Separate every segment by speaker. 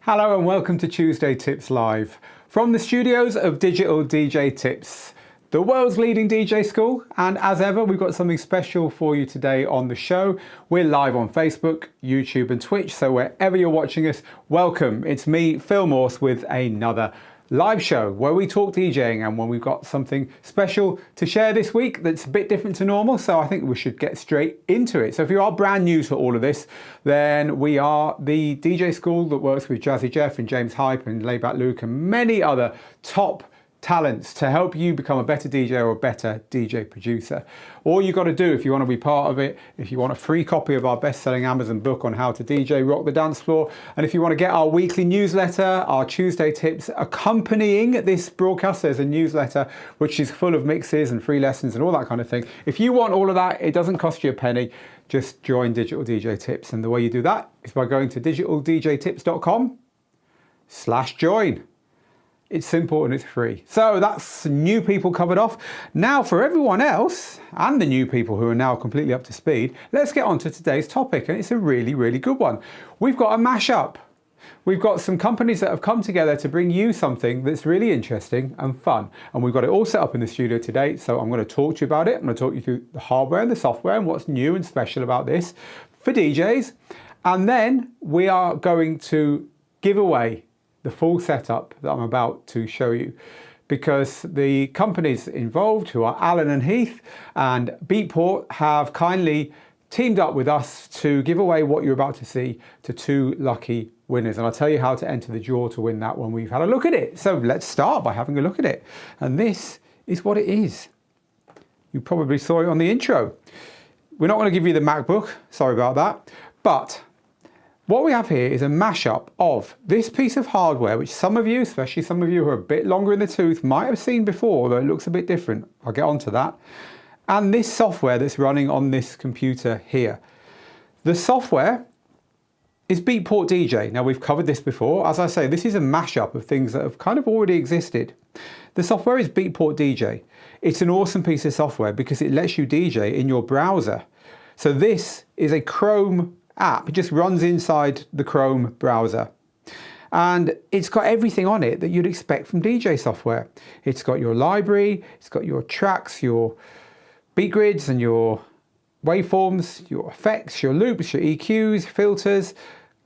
Speaker 1: Hello and welcome to Tuesday Tips Live from the studios of Digital DJ Tips, the world's leading DJ school. And as ever, we've got something special for you today on the show. We're live on Facebook, YouTube and Twitch, so wherever you're watching us, welcome. It's me, Phil Morse, with another live show where we talk DJing, and when we've got something special to share this week that's a bit different to normal, so I think we should get straight into it. So if you are brand new to all of this, then we are the DJ school that works with Jazzy Jeff and James Hype and Layback Luke and many other top talents to help you become a better DJ or a better DJ producer. All you got to do if you want to be part of it, if you want a free copy of our best-selling Amazon book on how to DJ rock the dance floor, and if you want to get our weekly newsletter, our Tuesday tips accompanying this broadcast, there's a newsletter which is full of mixes and free lessons and all that kind of thing. If you want all of that, it doesn't cost you a penny. Just join Digital DJ Tips, and the way you do that is by going to digitaldjtips.com/join. It's simple and it's free. So that's new people covered off. Now for everyone else and the new people who are now completely up to speed, let's get on to today's topic, and it's a really, really good one. We've got a mashup. We've got some companies that have come together to bring you something that's really interesting and fun. And we've got it all set up in the studio today. So I'm going to talk to you about it. I'm going to talk you through the hardware and the software and what's new and special about this for DJs. And then we are going to give away the full setup that I'm about to show you, because the companies involved, who are Allen Heath and Beatport, have kindly teamed up with us to give away what you're about to see to two lucky winners. And I'll tell you how to enter the draw to win that when we've had a look at it. So let's start by having a look at it. And this is what it is. You probably saw it on the intro. We're not going to give you the MacBook, sorry about that, but what we have here is a mashup of this piece of hardware, which some of you, especially some of you who are a bit longer in the tooth, might have seen before, though it looks a bit different. I'll get onto that. And this software that's running on this computer here. The software is Beatport DJ. Now, we've covered this before. As I say, this is a mashup of things that have kind of already existed. The software is Beatport DJ. It's an awesome piece of software because it lets you DJ in your browser. So this is a Chrome app. It just runs inside the Chrome browser, and it's got everything on it that you'd expect from DJ software. It's got your library, it's got your tracks, your beat grids and your waveforms, your effects, your loops, your EQs, filters,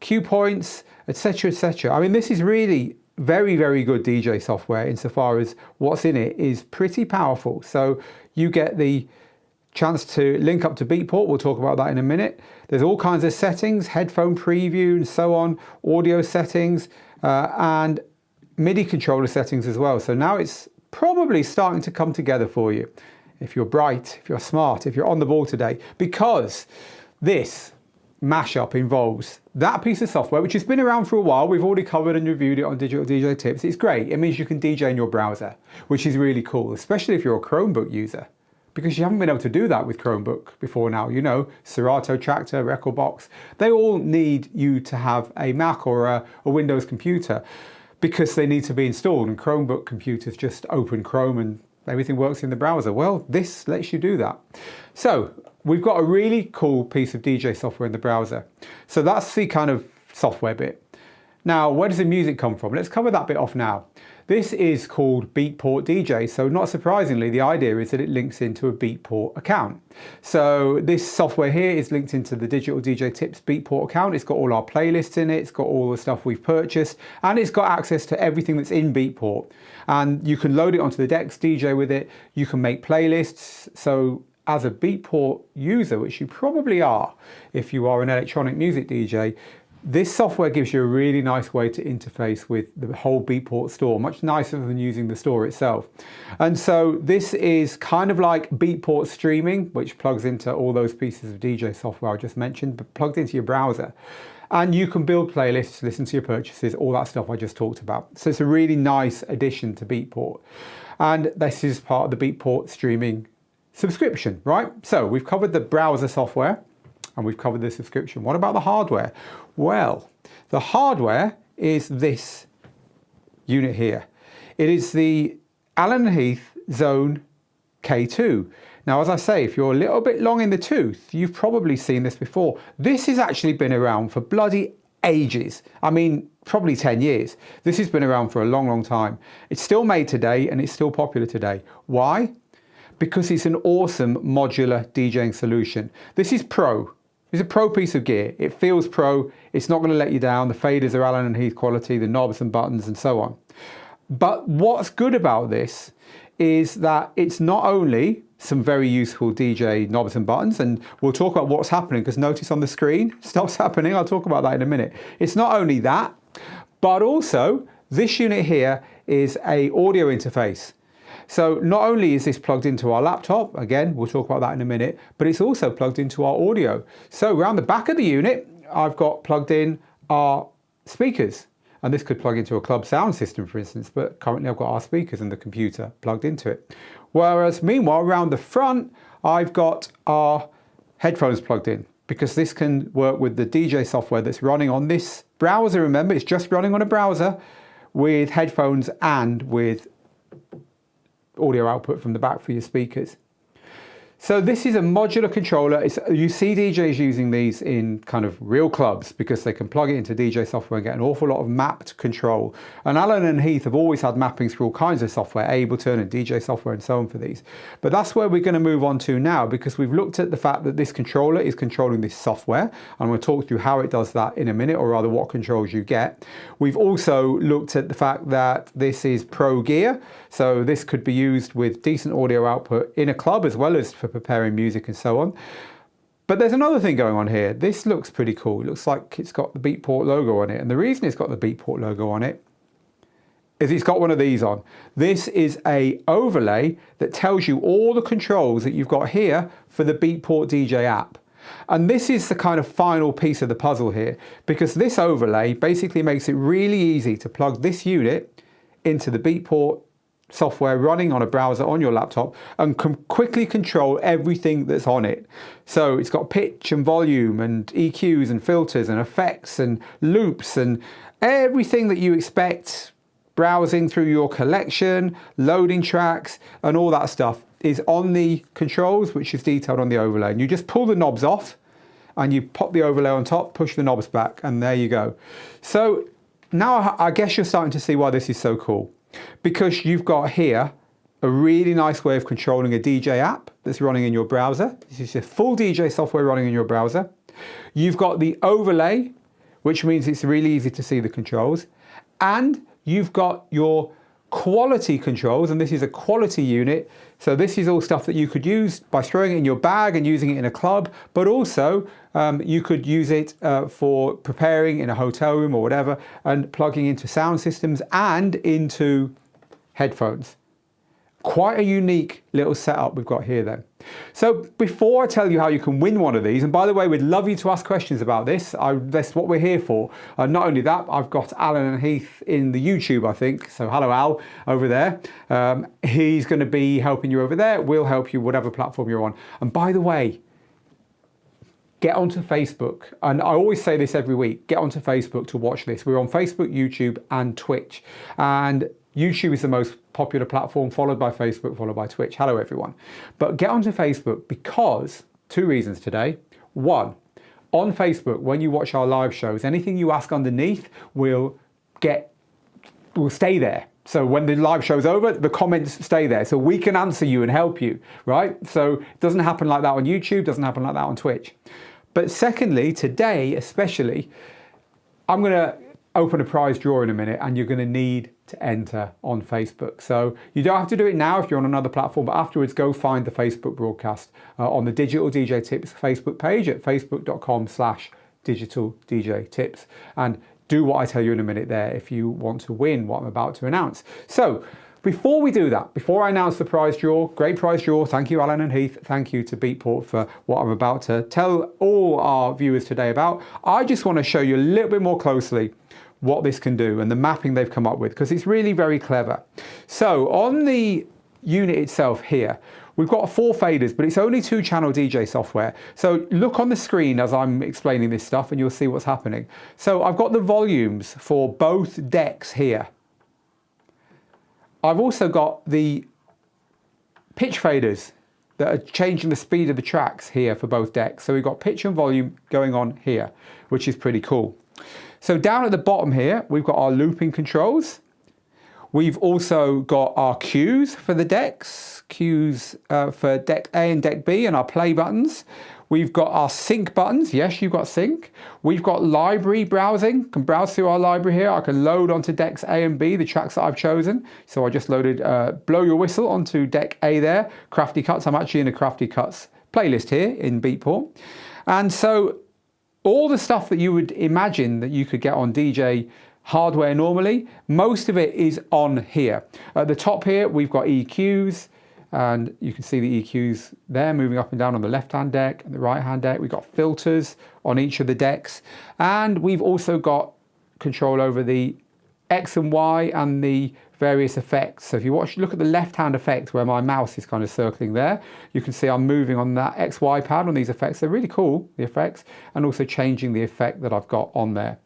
Speaker 1: cue points, etc, etc. I mean, this is really very, very good DJ software insofar as what's in it is pretty powerful. So you get the chance to link up to Beatport. We'll talk about that in a minute. There's all kinds of settings, headphone preview and so on, audio settings, and MIDI controller settings as well. So now it's probably starting to come together for you if you're bright, if you're smart, if you're on the ball today, because this mashup involves that piece of software, which has been around for a while. We've already covered and reviewed it on Digital DJ Tips. It's great. It means you can DJ in your browser, which is really cool, especially if you're a Chromebook user, because you haven't been able to do that with Chromebook before now. You know, Serato, Traktor, Rekordbox, they all need you to have a Mac or a Windows computer because they need to be installed, and Chromebook computers just open Chrome and everything works in the browser. Well, this lets you do that. So we've got a really cool piece of DJ software in the browser. So that's the kind of software bit. Now, where does the music come from? Let's cover that bit off now. This is called Beatport DJ, so not surprisingly, the idea is that it links into a Beatport account. So this software here is linked into the Digital DJ Tips Beatport account. It's got all our playlists in it, it's got all the stuff we've purchased, and it's got access to everything that's in Beatport. And you can load it onto the decks, DJ with it, you can make playlists. So as a Beatport user, which you probably are if you are an electronic music DJ, this software gives you a really nice way to interface with the whole Beatport store, much nicer than using the store itself. And so this is kind of like Beatport Streaming, which plugs into all those pieces of DJ software I just mentioned, but plugged into your browser. And you can build playlists, listen to your purchases, all that stuff I just talked about. So it's a really nice addition to Beatport. And this is part of the Beatport Streaming subscription, right? So we've covered the browser software and we've covered the subscription. What about the hardware? Well, the hardware is this unit here. It is the Allen Heath Xone K2. Now, as I say, if you're a little bit long in the tooth, you've probably seen this before. This has actually been around for bloody ages. I mean, probably 10 years. This has been around for a long, long time. It's still made today and it's still popular today. Why? Because it's an awesome modular DJing solution. This is pro. It's a pro piece of gear. It feels pro. It's not going to let you down. The faders are Allen Heath quality, the knobs and buttons and so on. But what's good about this is that it's not only some very useful DJ knobs and buttons, and we'll talk about what's happening, because notice on the screen, stuff's happening. I'll talk about that in a minute. It's not only that, but also this unit here is an audio interface. So not only is this plugged into our laptop, again, we'll talk about that in a minute, but it's also plugged into our audio. So around the back of the unit, I've got plugged in our speakers. And this could plug into a club sound system, for instance, but currently I've got our speakers and the computer plugged into it. Whereas meanwhile, around the front, I've got our headphones plugged in, because this can work with the DJ software that's running on this browser. Remember, it's just running on a browser with headphones and with audio output from the back for your speakers. So this is a modular controller. You see DJs using these in kind of real clubs because they can plug it into DJ software and get an awful lot of mapped control. And Allen and Heath have always had mappings for all kinds of software, Ableton and DJ software and so on for these. But that's where we're going to move on to now, because we've looked at the fact that this controller is controlling this software. And we'll talk through how it does that in a minute, or rather what controls you get. We've also looked at the fact that this is pro gear. So this could be used with decent audio output in a club as well as for preparing music and so on. But there's another thing going on here. This looks pretty cool. It looks like it's got the Beatport logo on it. And the reason it's got the Beatport logo on it is it's got one of these on. This is a overlay that tells you all the controls that you've got here for the Beatport DJ app. And this is the kind of final piece of the puzzle here, because this overlay basically makes it really easy to plug this unit into the Beatport software running on a browser on your laptop and can quickly control everything that's on it. So it's got pitch and volume and EQs and filters and effects and loops and everything that you expect, browsing through your collection, loading tracks and all that stuff is on the controls, which is detailed on the overlay. And you just pull the knobs off and you pop the overlay on top, push the knobs back, and there you go. So now I guess you're starting to see why this is so cool. Because you've got here a really nice way of controlling a DJ app that's running in your browser. This is a full DJ software running in your browser. You've got the overlay, which means it's really easy to see the controls. And you've got your quality controls, and this is a quality unit. So this is all stuff that you could use by throwing it in your bag and using it in a club, but also you could use it for preparing in a hotel room or whatever, and plugging into sound systems and into headphones. Quite a unique little setup we've got here then. So before I tell you how you can win one of these, and by the way, we'd love you to ask questions about this. That's what we're here for. Not only that, I've got Allen and Heath in the YouTube, I think. So hello, Al, over there. He's going to be helping you over there. We'll help you whatever platform you're on. And by the way, get onto Facebook. And I always say this every week, get onto Facebook to watch this. We're on Facebook, YouTube and Twitch. And YouTube is the most popular platform, followed by Facebook, followed by Twitch. Hello, everyone. But get onto Facebook because, two reasons today. One, on Facebook, when you watch our live shows, anything you ask underneath will stay there. So when the live show's over, the comments stay there. So we can answer you and help you, right? So it doesn't happen like that on YouTube, doesn't happen like that on Twitch. But secondly, today especially, I'm going to open a prize draw in a minute, and you're going to need to enter on Facebook. So you don't have to do it now if you're on another platform, but afterwards go find the Facebook broadcast on the Digital DJ Tips Facebook page at facebook.com/Digital DJ Tips, and do what I tell you in a minute there if you want to win what I'm about to announce. So before we do that, before I announce the prize draw, great prize draw, thank you Allen and Heath, thank you to Beatport for what I'm about to tell all our viewers today about, I just want to show you a little bit more closely what this can do and the mapping they've come up with, because it's really very clever. So on the unit itself here, we've got 4 faders, but it's only 2-channel DJ software. So look on the screen as I'm explaining this stuff and you'll see what's happening. So I've got the volumes for both decks here. I've also got the pitch faders that are changing the speed of the tracks here for both decks. So we've got pitch and volume going on here, which is pretty cool. So down at the bottom here, we've got our looping controls. We've also got our cues for the decks, cues for deck A and deck B, and our play buttons. We've got our sync buttons. Yes, you've got sync. We've got library browsing. I can browse through our library here. I can load onto decks A and B the tracks that I've chosen. So I just loaded Blow Your Whistle onto deck A there. Crafty Cuts. I'm actually in a Crafty Cuts playlist here in Beatport. And so all the stuff that you would imagine that you could get on DJ hardware normally, most of it is on here. At the top here, we've got EQs, and you can see the EQs there moving up and down on the left-hand deck and the right-hand deck. We've got filters on each of the decks, and we've also got control over the X and Y and the various effects. So if you look at the left-hand effect where my mouse is kind of circling there, you can see I'm moving on that XY pad on these effects. They're really cool, the effects, and also changing the effect that I've got on there.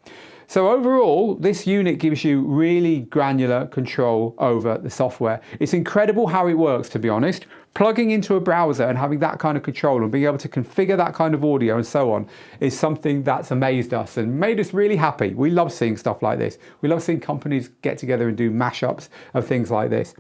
Speaker 1: So overall, this unit gives you really granular control over the software. It's incredible how it works, to be honest. Plugging into a browser and having that kind of control and being able to configure that kind of audio and so on is something that's amazed us and made us really happy. We love seeing stuff like this. We love seeing companies get together and do mashups of things like this.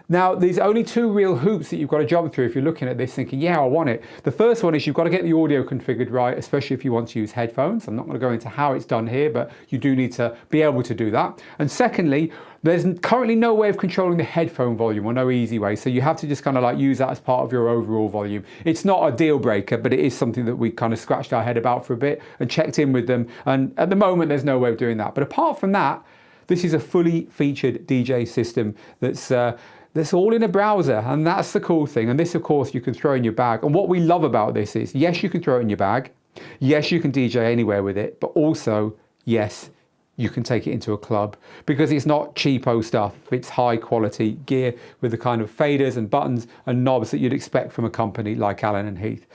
Speaker 1: Now, there's only two real hoops that you've got to jump through if you're looking at this thinking, yeah, I want it. The first one is you've got to get the audio configured right, especially if you want to use headphones. I'm not going to go into how it's done here, but you do need to be able to do that. And secondly, there's currently no way of controlling the headphone volume, or no easy way. So you have to just kind of like use that as part of your overall volume. It's not a deal breaker, but it is something that we kind of scratched our head about for a bit and checked in with them. And at the moment, there's no way of doing that. But apart from that, this is a fully featured DJ system that's all in a browser, and that's the cool thing. And this, of course, you can throw in your bag. And what we love about this is, yes, you can throw it in your bag. Yes, you can DJ anywhere with it, but also, yes, you can take it into a club because it's not cheapo stuff. It's high quality gear with the kind of faders and buttons and knobs that you'd expect from a company like Allen Heath.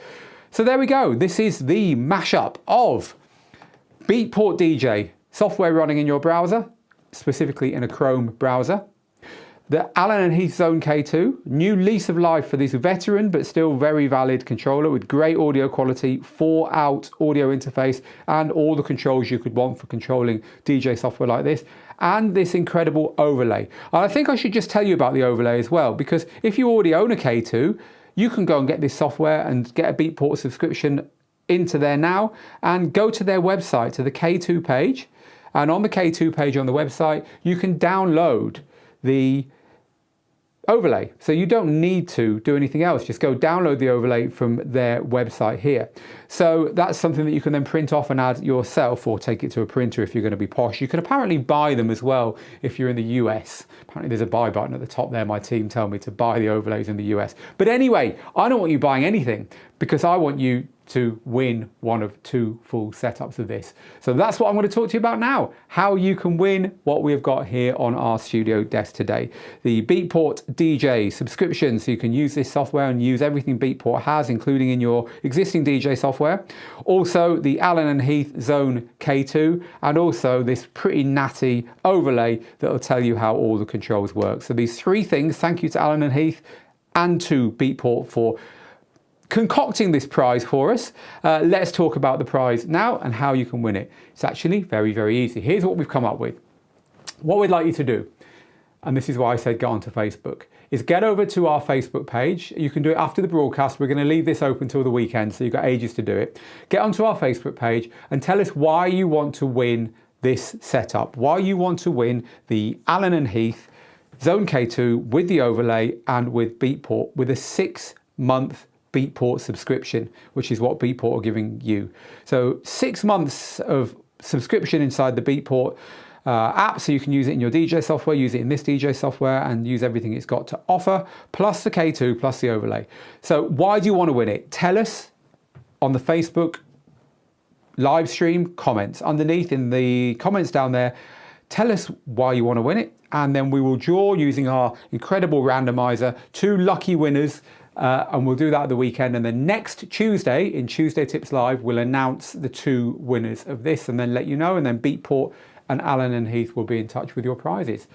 Speaker 1: So there we go. This is the mashup of Beatport DJ, software running in your browser, specifically in a Chrome browser. The Allen Heath Xone K2, new lease of life for this veteran but still very valid controller with great audio quality, 4-out audio interface, and all the controls you could want for controlling DJ software like this, and this incredible overlay. And I think I should just tell you about the overlay as well, because if you already own a K2, you can go and get this software and get a Beatport subscription into there now, and go to their website, to the K2 page, and on the K2 page on the website, you can download the overlay. So you don't need to do anything else. Just go download the overlay from their website here. So that's something that you can then print off and add yourself, or take it to a printer if you're going to be posh. You can apparently buy them as well if you're in the US. Apparently there's a buy button at the top there. My team tell me to buy the overlays in the US. But anyway, I don't want you buying anything because I want you to win one of 2 full setups of this. So that's what I'm going to talk to you about now, how you can win what we've got here on our studio desk today. The Beatport DJ subscription, so you can use this software and use everything Beatport has, including in your existing DJ software. Also the Allen Heath Xone K2, and also this pretty natty overlay that will tell you how all the controls work. So these 3 things, thank you to Allen Heath and to Beatport for concocting this prize for us. Let's talk about the prize now and how you can win it. It's actually very, very easy. Here's what we've come up with. What we'd like you to do, and this is why I said get onto Facebook, is get over to our Facebook page. You can do it after the broadcast. We're going to leave this open till the weekend, so you've got ages to do it. Get onto our Facebook page and tell us why you want to win this setup, why you want to win the Allen Heath Xone K2 with the overlay and with Beatport, with a 6-month Beatport subscription, which is what Beatport are giving you. So 6 months of subscription inside the Beatport app, so you can use it in your DJ software, use it in this DJ software, and use everything it's got to offer, plus the K2, plus the overlay. So why do you want to win it? Tell us on the Facebook live stream comments underneath in the comments down there. Tell us why you want to win it, and then we will draw using our incredible randomizer 2 lucky winners. And we'll do that at the weekend, and then next Tuesday in Tuesday Tips Live we'll announce the 2 winners of this and then let you know, and then Beatport and Allen Heath will be in touch with your prizes.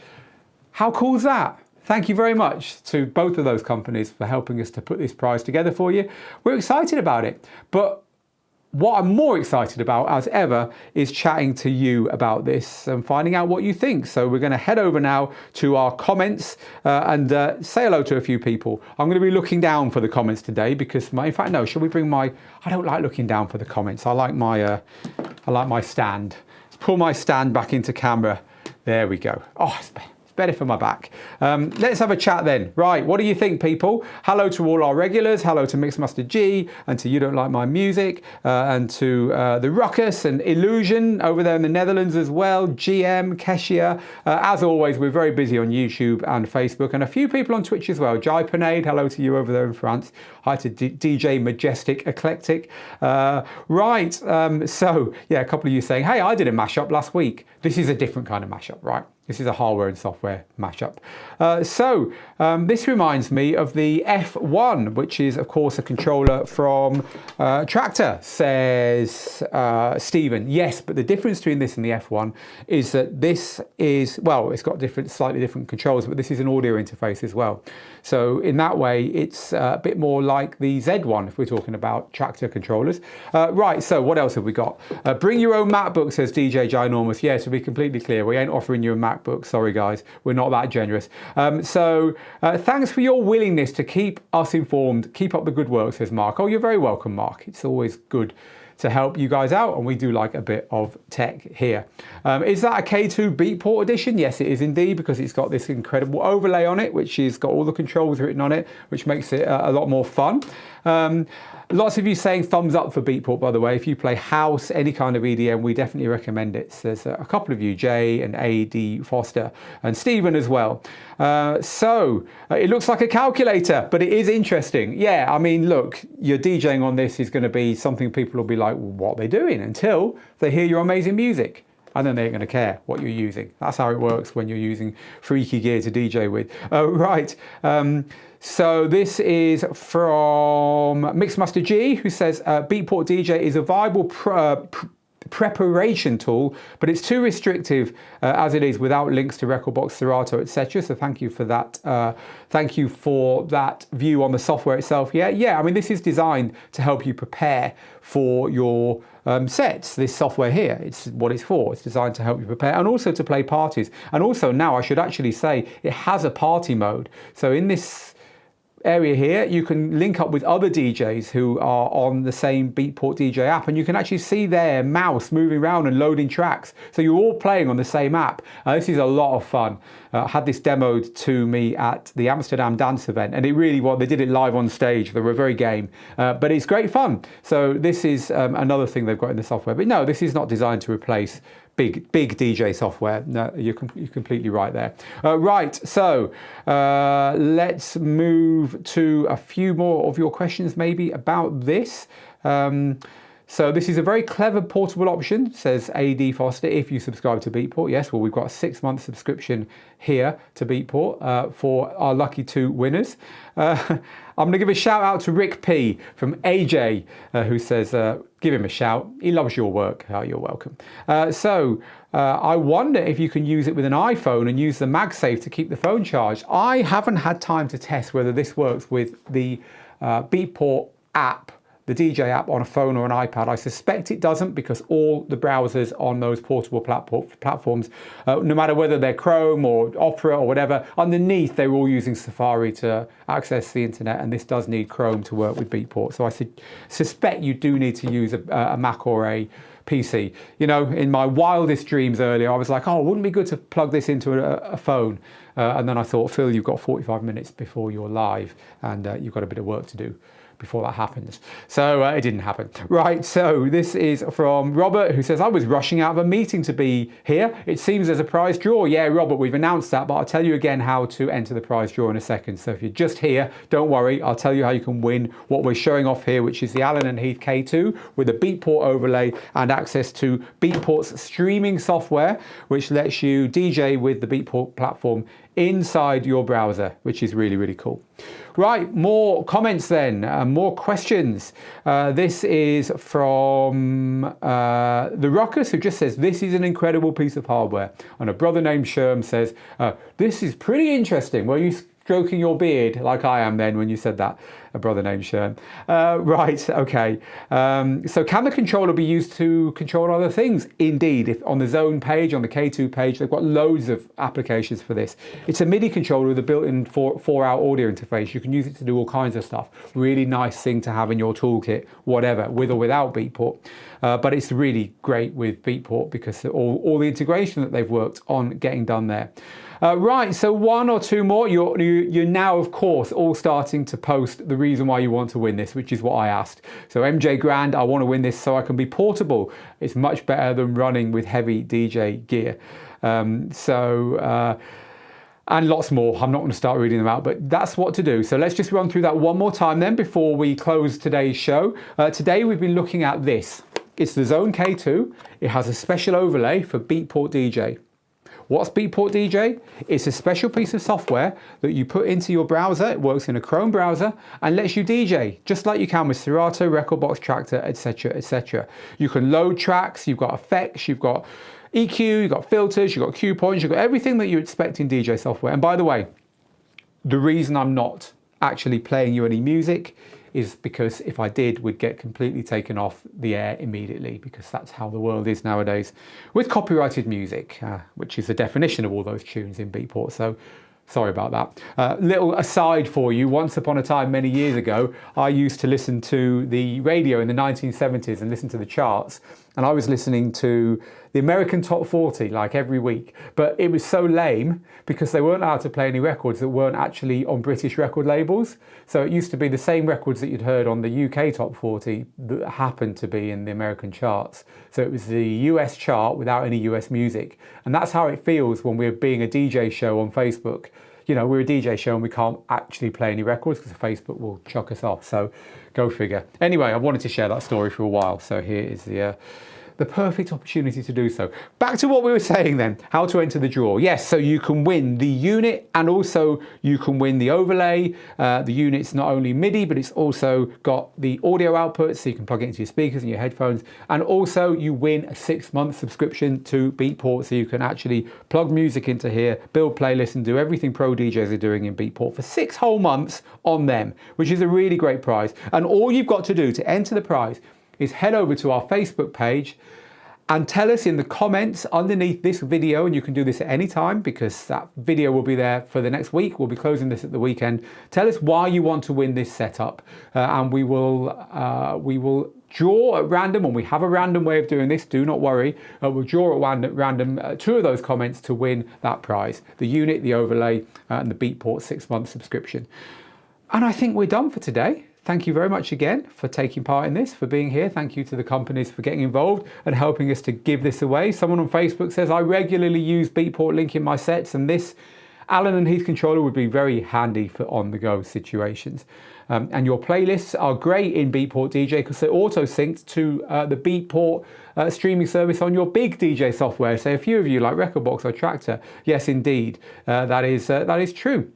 Speaker 1: How cool is that? Thank you very much to both of those companies for helping us to put this prize together for you. We're excited about it, but what I'm more excited about as ever is chatting to you about this and finding out what you think. So we're going to head over now to our comments and say hello to a few people. I'm going to be looking down for the comments today because in fact, no, shall we bring I don't like looking down for the comments. I like my stand. Let's pull my stand back into camera. There we go. Oh, it's better for my back. Let's have a chat then. Right, what do you think, people? Hello to all our regulars. Hello to Mixmaster G and to You Don't Like My Music and to the Ruckus and Illusion over there in the Netherlands as well. GM, Keshia. As always, we're very busy on YouTube and Facebook and a few people on Twitch as well. Jai Panade, hello to you over there in France. Hi to DJ Majestic Eclectic. Right, so yeah, a couple of you saying, hey, I did a mashup last week. This is a different kind of mashup, right? This is a hardware and software mashup. This reminds me of the F1, which is, of course, a controller from Traktor, says Stephen. Yes, but the difference between this and the F1 is that this is, well, it's got slightly different controls, but this is an audio interface as well. So in that way, it's a bit more like the Z1, if we're talking about Traktor controllers. Right, so what else have we got? Bring your own MacBook, says DJ Ginormous. Yeah, to be completely clear, we ain't offering you a MacBook. Sorry, guys, we're not that generous. Thanks for your willingness to keep us informed. Keep up the good work, says Mark. Oh, you're very welcome, Mark. It's always good to help you guys out, and we do like a bit of tech here. Is that a K2 Beatport edition? Yes, it is indeed, because it's got this incredible overlay on it, which has got all the controls written on it, which makes it a lot more fun. Lots of you saying thumbs up for Beatport, by the way. If you play house, any kind of EDM, we definitely recommend it. So there's a couple of you, Jay and A.D. Foster and Stephen as well. It looks like a calculator, but it is interesting. Yeah, I mean, look, your DJing on this is going to be something people will be like, what are they doing? Until they hear your amazing music. And then they're going to care what you're using. That's how it works when you're using freaky gear to DJ with. Right. So this is from Mixmaster G, who says Beatport DJ is a viable preparation tool, but it's too restrictive as it is without links to Rekordbox, Serato, etc. So thank you for that. Thank you for that view on the software itself. Yeah. I mean, this is designed to help you prepare for your sets. This software here, it's what it's for. It's designed to help you prepare and also to play parties. And also now I should actually say it has a party mode. So in this area here, you can link up with other DJs who are on the same Beatport DJ app, and you can actually see their mouse moving around and loading tracks. So you're all playing on the same app. This is a lot of fun. I had this demoed to me at the Amsterdam dance event, and it really was. They did it live on stage. They were very game, but it's great fun. So this is another thing they've got in the software. But no, this is not designed to replace big DJ software. No, you're completely right there. Right, so let's move to a few more of your questions maybe about this. So this is a very clever portable option, says A.D. Foster, if you subscribe to Beatport. Yes, well, we've got a 6-month subscription here to Beatport for our lucky 2 winners. I'm going to give a shout out to Rick P from AJ, who says, give him a shout. He loves your work. Oh, you're welcome. I wonder if you can use it with an iPhone and use the MagSafe to keep the phone charged. I haven't had time to test whether this works with the Beatport app, the DJ app on a phone or an iPad. I suspect it doesn't, because all the browsers on those portable platforms, no matter whether they're Chrome or Opera or whatever, underneath they're all using Safari to access the internet, and this does need Chrome to work with Beatport. So I suspect you do need to use a Mac or a PC. You know, in my wildest dreams earlier, I was like, oh, wouldn't it be good to plug this into a phone? And then I thought, Phil, you've got 45 minutes before you're live, and you've got a bit of work to do before that happens. So it didn't happen. Right, so this is from Robert, who says, I was rushing out of a meeting to be here. It seems there's a prize draw. Yeah, Robert, we've announced that, but I'll tell you again how to enter the prize draw in a second. So if you're just here, don't worry. I'll tell you how you can win what we're showing off here, which is the Allen Heath K2 with a Beatport overlay and access to Beatport's streaming software, which lets you DJ with the Beatport platform inside your browser, which is really, really cool. Right, more comments then, more questions. This is from the Ruckus, who just says, this is an incredible piece of hardware. And a brother named Sherm says, this is pretty interesting. Were you stroking your beard like I am then when you said that? a brother named Sean. Right, okay. So can the controller be used to control other things? Indeed. If on the Xone page, on the K2 page, they've got loads of applications for this. It's a MIDI controller with a built-in 4-out audio interface. You can use it to do all kinds of stuff. Really nice thing to have in your toolkit, whatever, with or without Beatport. But it's really great with Beatport because all the integration that they've worked on getting done there. Right, so one or two more. You're now, of course, all starting to post the reason why you want to win this, which is what I asked. So MJ Grand, I want to win this so I can be portable. It's much better than running with heavy DJ gear. And lots more. I'm not going to start reading them out, but that's what to do. So let's just run through that one more time then before we close today's show. Today we've been looking at this. It's the Xone K2. It has a special overlay for Beatport DJ. What's Beatport DJ? It's a special piece of software that you put into your browser. It works in a Chrome browser and lets you DJ, just like you can with Serato, Rekordbox, Traktor, etc., etc. You can load tracks, you've got effects, you've got EQ, you've got filters, you've got cue points, you've got everything that you expect in DJ software. And by the way, the reason I'm not actually playing you any music is because if I did, we'd get completely taken off the air immediately, because that's how the world is nowadays with copyrighted music, which is the definition of all those tunes in Beatport. So sorry about that. Little aside for you, once upon a time, many years ago, I used to listen to the radio in the 1970s and listen to the charts. And I was listening to the American Top 40 like every week. But it was so lame because they weren't allowed to play any records that weren't actually on British record labels. So it used to be the same records that you'd heard on the UK Top 40 that happened to be in the American charts. So it was the US chart without any US music. And that's how it feels when we're being a DJ show on Facebook. You know, we're a DJ show and we can't actually play any records because Facebook will chuck us off. So go figure. Anyway, I wanted to share that story for a while. So here is the perfect opportunity to do so. Back to what we were saying then, how to enter the draw. Yes, so you can win the unit and also you can win the overlay. The unit's not only MIDI, but it's also got the audio output, so you can plug it into your speakers and your headphones. And also you win a 6-month subscription to Beatport, so you can actually plug music into here, build playlists and do everything pro DJs are doing in Beatport for 6 whole months on them, which is a really great prize. And all you've got to do to enter the prize is head over to our Facebook page and tell us in the comments underneath this video, and you can do this at any time because that video will be there for the next week. We'll be closing this at the weekend. Tell us why you want to win this setup, and we will draw at random, and we have a random way of doing this, do not worry. We'll draw at random 2 of those comments to win that prize, the unit, the overlay, and the Beatport 6-month subscription. And I think we're done for today. Thank you very much again for taking part in this, for being here. Thank you to the companies for getting involved and helping us to give this away. Someone on Facebook says, I regularly use Beatport Link in my sets, and this Allen Heath controller would be very handy for on-the-go situations. And your playlists are great in Beatport DJ because they're auto-synced to the Beatport streaming service on your big DJ software. Say a few of you like Rekordbox or Traktor. Yes, indeed, that is true.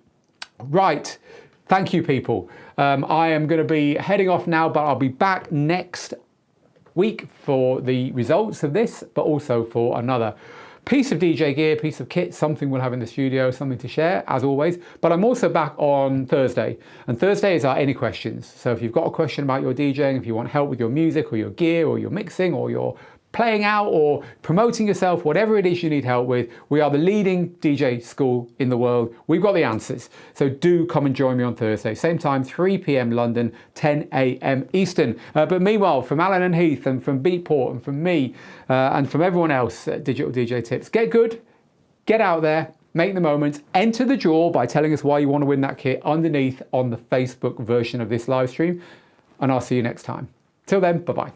Speaker 1: Right. Thank you, people. I am going to be heading off now, but I'll be back next week for the results of this, but also for another piece of DJ gear, piece of kit, something we'll have in the studio, something to share, as always. But I'm also back on Thursday, and Thursday is our Any Questions. So if you've got a question about your DJing, if you want help with your music or your gear or your mixing or your playing out or promoting yourself, whatever it is you need help with, we are the leading DJ school in the world. We've got the answers. So do come and join me on Thursday, same time, 3 p.m. London, 10 a.m. Eastern. But meanwhile, from Allen Heath and from Beatport and from me and from everyone else at Digital DJ Tips, get good, get out there, make the moment, enter the draw by telling us why you want to win that kit underneath on the Facebook version of this live stream. And I'll see you next time. Till then, bye-bye.